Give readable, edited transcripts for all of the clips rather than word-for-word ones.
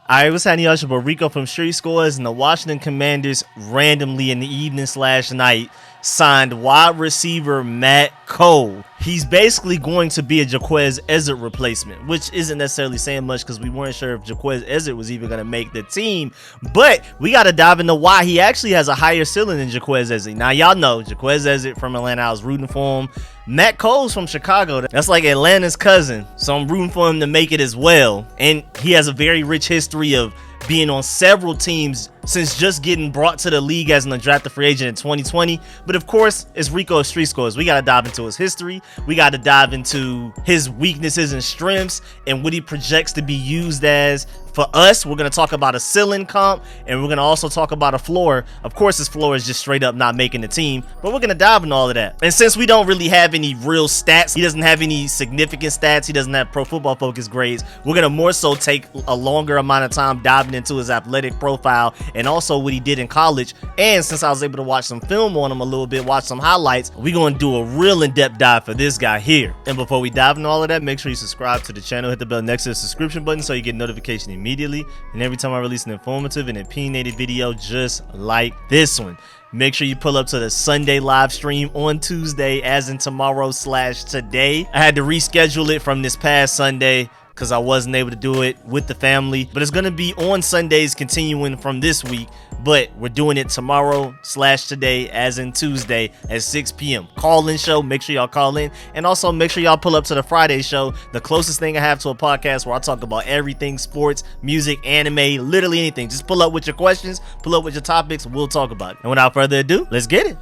Alright, what's happening, y'all? It's your boy Rico from Street Scores, and the Washington Commanders randomly in the evening/night signed wide receiver Matt Cole. He's basically going to be a Jaquez Ezzard replacement, which isn't necessarily saying much because we weren't sure if Jaquez Ezzard was even going to make the team. But we got to dive into why he actually has a higher ceiling than Jaquez Ezzard. Now, y'all know Jaquez Ezzard from Atlanta. I was rooting for him. Matt Cole's from Chicago. That's like Atlanta's cousin. So I'm rooting for him to make it as well. And he has a very rich history of being on several teams since just getting brought to the league as an undrafted free agent in 2020. But of course, it's Rico of Street Scores. We got to dive into his history. We got to dive into his weaknesses and strengths and what he projects to be used as. For us, we're going to talk about a ceiling comp, and we're going to also talk about a floor. Of course, his floor is just straight up not making the team, but we're going to dive into all of that. And since we don't really have any real stats, he doesn't have any significant stats, he doesn't have Pro Football Focus grades, we're going to more so take a longer amount of time diving into his athletic profile and also what he did in college. And since I was able to watch some film on him a little bit, watch some highlights, we're going to do a real in-depth dive for this guy here. And before we dive into all of that, make sure you subscribe to the channel, hit the bell next to the subscription button so you get notification immediately and every time I release an informative and opinionated video just like this one. Make sure you pull up to the Sunday live stream on Tuesday, as in tomorrow/today. I had to reschedule it from this past Sunday because I wasn't able to do it with the family, but it's going to be on Sundays continuing from this week, but we're doing it tomorrow/today, as in Tuesday at 6 p.m. Call-in show. Make sure y'all call in, and also make sure y'all pull up to the Friday show, the closest thing I have to a podcast where I talk about everything sports, music, anime, literally anything. Just pull up with your questions, pull up with your topics, we'll talk about it. And without further ado, let's get it.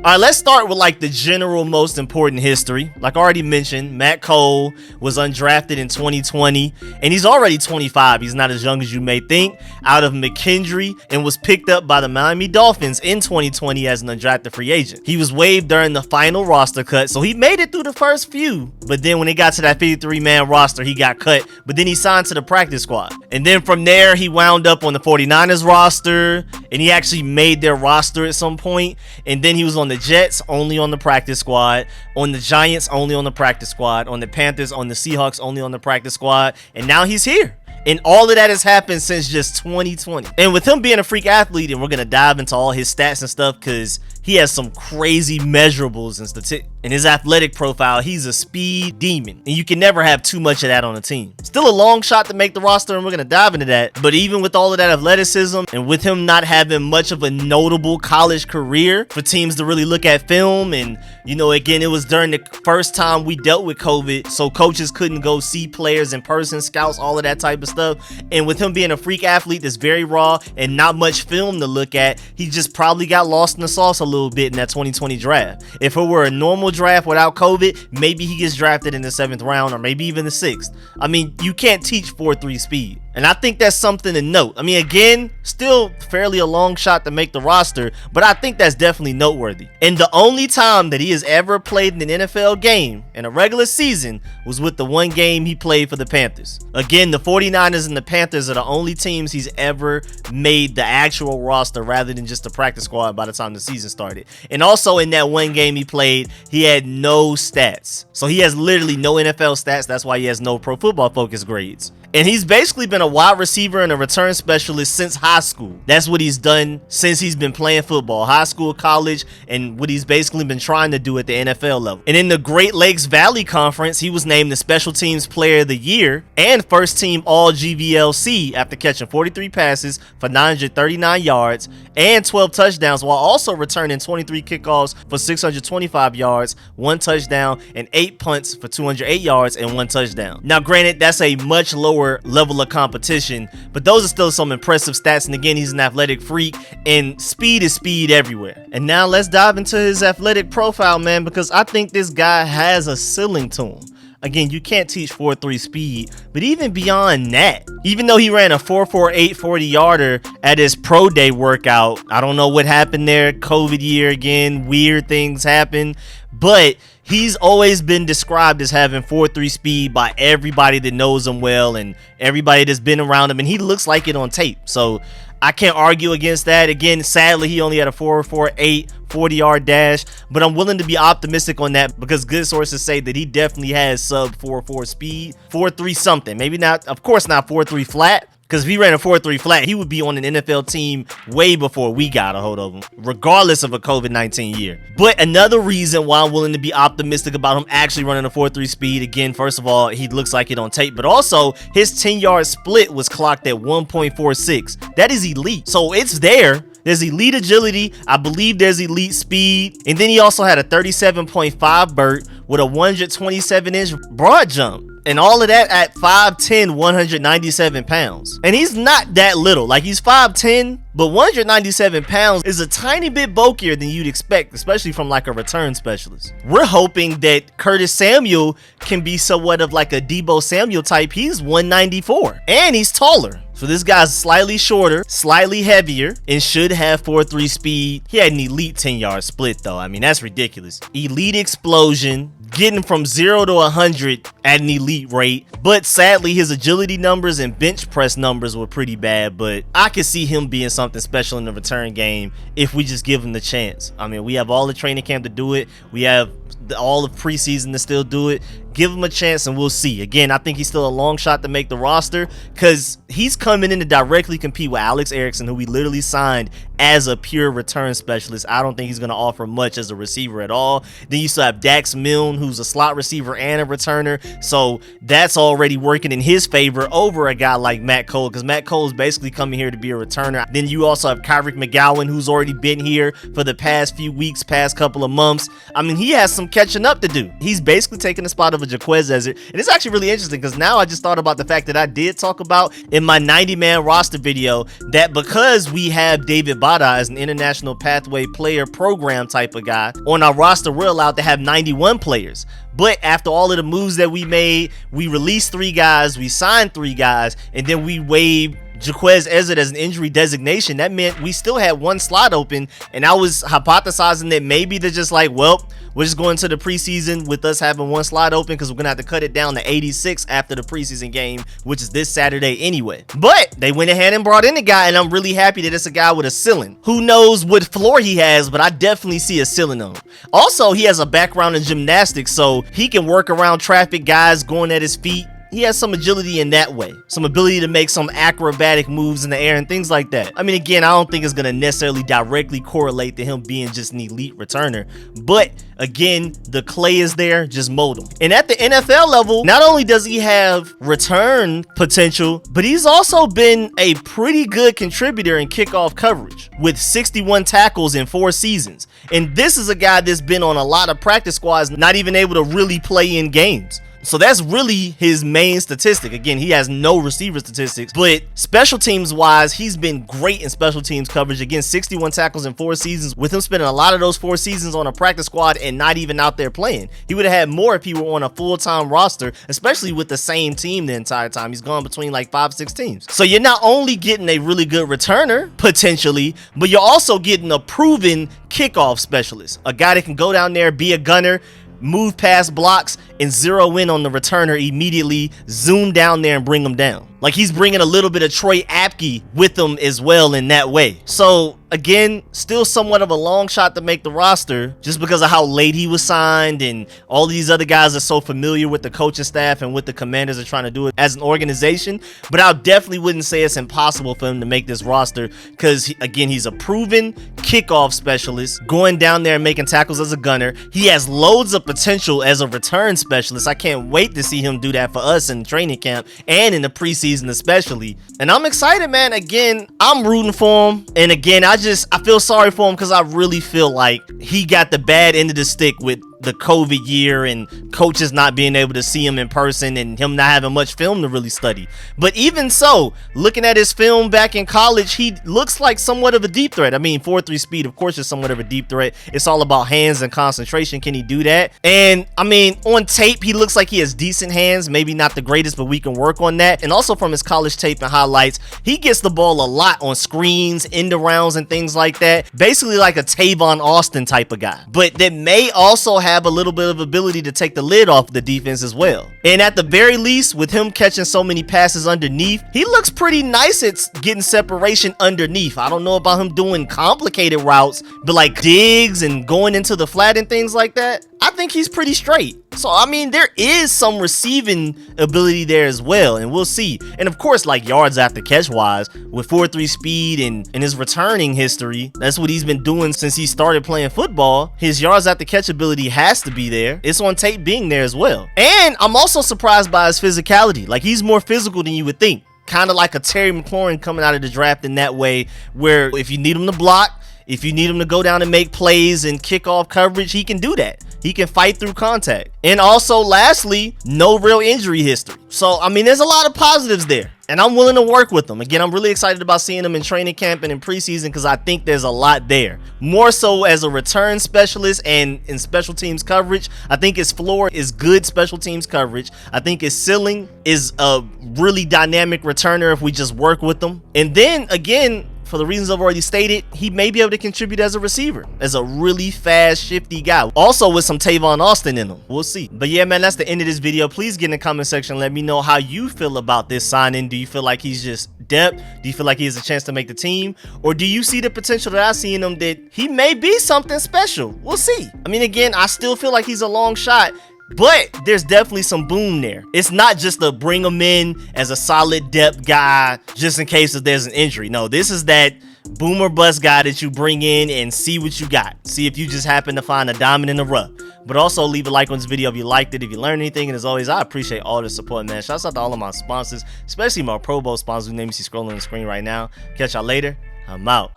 All right, let's start with like the general most important history. Like I already mentioned, Matt Cole was undrafted in 2020, and he's already 25. He's not as young as you may think, out of McKendree, and was picked up by the Miami Dolphins in 2020 as an undrafted free agent. He was waived during the final roster cut, so he made it through the first few, but then when it got to that 53-man roster, he got cut, but then he signed to the practice squad. And then from there, he wound up on the 49ers roster, and he actually made their roster at some point, and then he was on the Jets, only on the practice squad, on the Giants, only on the practice squad, on the Panthers, on the Seahawks, only on the practice squad, and now he's here. And all of that has happened since just 2020. And with him being a freak athlete, and we're going to dive into all his stats and stuff because he has some crazy measurables and statistics. In his athletic profile, he's a speed demon, and you can never have too much of that on a team. Still a long shot to make the roster, and we're going to dive into that. But even with all of that athleticism, and with him not having much of a notable college career for teams to really look at film, and, you know, again, it was during the first time we dealt with COVID, so coaches couldn't go see players in person, scouts, all of that type of stuff. And with him being a freak athlete that's very raw and not much film to look at, he just probably got lost in the sauce a little bit in that 2020 draft. If it were a normal draft without COVID, maybe he gets drafted in the 7th round or maybe even the 6th. I mean, you can't teach 4.3 speed. And I think that's something to note. I mean, again, still fairly a long shot to make the roster, but I think that's definitely noteworthy. And the only time that he has ever played in an NFL game in a regular season was with the one game he played for the Panthers. Again, the 49ers and the Panthers are the only teams he's ever made the actual roster rather than just the practice squad by the time the season started. And also in that one game he played, he had no stats. So he has literally no NFL stats. That's why he has no Pro Football Focus grades. And he's basically been a wide receiver and a return specialist since high school. That's what he's done since he's been playing football, high school, college, and what he's basically been trying to do at the NFL level. And in the Great Lakes Valley Conference, he was named the Special Teams Player of the Year and First Team All GVLC after catching 43 passes for 939 yards and 12 touchdowns, while also returning 23 kickoffs for 625 yards, 1 touchdown, and 8 punts for 208 yards and 1 touchdown. Now, granted, that's a much lower level of competition, but those are still some impressive stats. And again, he's an athletic freak, and speed is speed everywhere. And now let's dive into his athletic profile, man, because I think this guy has a ceiling to him. Again, you can't teach 4.3 speed, but even beyond that, even though he ran a 4.48 40-yarder at his pro day workout, I don't know what happened there, COVID year again, weird things happen, but he's always been described as having 4.3 speed by everybody that knows him well and everybody that's been around him, and he looks like it on tape. So I can't argue against that. Again, sadly, he only had a 4.48 40-yard dash, but I'm willing to be optimistic on that because good sources say that he definitely has sub 4.4 speed, 4.3 something. Maybe not, of course not 4.3 flat, because if he ran a 4.3 flat, he would be on an NFL team way before we got a hold of him, regardless of a COVID-19 year. But another reason why I'm willing to be optimistic about him actually running a 4.3 speed, again, first of all, he looks like it on tape, but also his 10-yard split was clocked at 1.46. That is elite. So it's there. There's elite agility. I believe there's elite speed. And then he also had a 37.5 vert with a 127-inch broad jump. And all of that at 5'10", 197 pounds. And he's not that little. Like, he's 5'10", but 197 pounds is a tiny bit bulkier than you'd expect, especially from like a return specialist. We're hoping that Curtis Samuel can be somewhat of like a Deebo Samuel type. He's 194 and he's taller. So this guy's slightly shorter, slightly heavier, and should have 4.3 speed. He had an elite 10-yard split though. I mean, that's ridiculous. Elite explosion, getting from 0 to 100 at an elite rate. But sadly, his agility numbers and bench press numbers were pretty bad. But I could see him being something special in the return game if we just give him the chance. I mean, we have all the training camp to do it. We have all of preseason to still do it. Give him a chance and we'll see. Again, I think he's still a long shot to make the roster because he's coming in to directly compete with Alex Erickson, who we literally signed as a pure return specialist. I don't think he's going to offer much as a receiver at all. Then you still have Dax Milne, who's a slot receiver and a returner. So that's already working in his favor over a guy like Matt Cole, because Matt Cole is basically coming here to be a returner. Then you also have Kyrick McGowan, who's already been here for the past few weeks, past couple of months. I mean, he has some catching up to do. He's basically taking the spot of a Jaquez Ezzard. And it's actually really interesting because now I just thought about the fact that I did talk about in my 90-man roster video that because we have David Bada as an international pathway player program type of guy on our roster, we're allowed to have 91 players. But after all of the moves that we made, we released 3 guys, we signed 3 guys, and then we waived Jaquez Ezzard as an injury designation. That meant we still had 1 slot open, and I was hypothesizing that maybe they're just like, well, we're just going to the preseason with us having 1 slot open because we're gonna have to cut it down to 86 after the preseason game, which is this Saturday anyway. But they went ahead and brought in a guy, and I'm really happy that it's a guy with a ceiling. Who knows what floor he has, but I definitely see a ceiling on him. Also, he has a background in gymnastics, so he can work around traffic, guys going at his feet. He has some agility in that way, some ability to make some acrobatic moves in the air and things like that. I mean, again, I don't think it's going to necessarily directly correlate to him being just an elite returner, but again, the clay is there, just mold him. And at the NFL level, not only does he have return potential, but he's also been a pretty good contributor in kickoff coverage with 61 tackles in 4 seasons. And this is a guy that's been on a lot of practice squads, not even able to really play in games. So that's really his main statistic. Again, he has no receiver statistics, but special teams wise, he's been great in special teams coverage. Again, 61 tackles in 4 seasons, with him spending a lot of those 4 seasons on a practice squad and not even out there playing. He would have had more if he were on a full-time roster, especially with the same team the entire time. He's gone between like 5-6 teams. So you're not only getting a really good returner, potentially, but you're also getting a proven kickoff specialist, a guy that can go down there, be a gunner, move past blocks, and zero in on the returner immediately, zoom down there and bring them down. Like, he's bringing a little bit of Troy Apke with him as well in that way. So again, still somewhat of a long shot to make the roster just because of how late he was signed, and all these other guys are so familiar with the coaching staff and what the Commanders are trying to do as an organization. But I definitely wouldn't say it's impossible for him to make this roster because, again, he's a proven kickoff specialist, going down there and making tackles as a gunner. He has loads of potential as a return specialist. I can't wait to see him do that for us in training camp and in the preseason especially. And I'm excited, man. Again, I'm rooting for him. And again, I feel sorry for him because I really feel like he got the bad end of the stick with the COVID year and coaches not being able to see him in person and him not having much film to really study. But even so, looking at his film back in college, he looks like somewhat of a deep threat. I mean, 4.3 speed, of course, is somewhat of a deep threat. It's all about hands and concentration. Can he do that? And I mean, on tape, he looks like he has decent hands, maybe not the greatest, but we can work on that. And also from his college tape and highlights, he gets the ball a lot on screens, end arounds, and things like that. Basically like a Tavon Austin type of guy, but that may also have have a little bit of ability to take the lid off the defense as well. And at the very least, with him catching so many passes underneath, he looks pretty nice at getting separation underneath. I don't know about him doing complicated routes, but like digs and going into the flat and things like that, I think he's pretty straight. So, I mean, there is some receiving ability there as well, and we'll see. And of course, like yards after catch wise, with 4.3 speed and his returning history, that's what he's been doing since he started playing football. His yards after catch ability has to be there. It's on tape being there as well. And I'm also surprised by his physicality. Like, he's more physical than you would think. Kind of like a Terry McLaurin coming out of the draft in that way, where if you need him to block, if you need him to go down and make plays and kick off coverage, he can do that. He can fight through contact. And also, lastly, no real injury history. So, I mean, there's a lot of positives there. And I'm willing to work with him. Again, I'm really excited about seeing him in training camp and in preseason because I think there's a lot there. More so as a return specialist and in special teams coverage. I think his floor is good special teams coverage. I think his ceiling is a really dynamic returner if we just work with him. And then, again, for the reasons I've already stated, he may be able to contribute as a receiver, as a really fast, shifty guy. Also with some Tavon Austin in him. We'll see. But yeah, man, that's the end of this video. Please get in the comment section. Let me know how you feel about this signing. Do you feel like he's just depth? Do you feel like he has a chance to make the team? Or do you see the potential that I see in him that he may be something special? We'll see. I mean, again, I still feel like he's a long shot, but there's definitely some boom there. It's not just to bring him in as a solid depth guy just in case if there's an injury. No, this is that boom or bust guy that you bring in and see what you got. See if you just happen to find a diamond in the rough. But also leave a like on this video if you liked it, if you learned anything. And as always, I appreciate all the support, man. Shouts out to all of my sponsors, especially my Pro Bowl sponsors whose name you see scrolling on the screen right now. Catch y'all later. I'm out.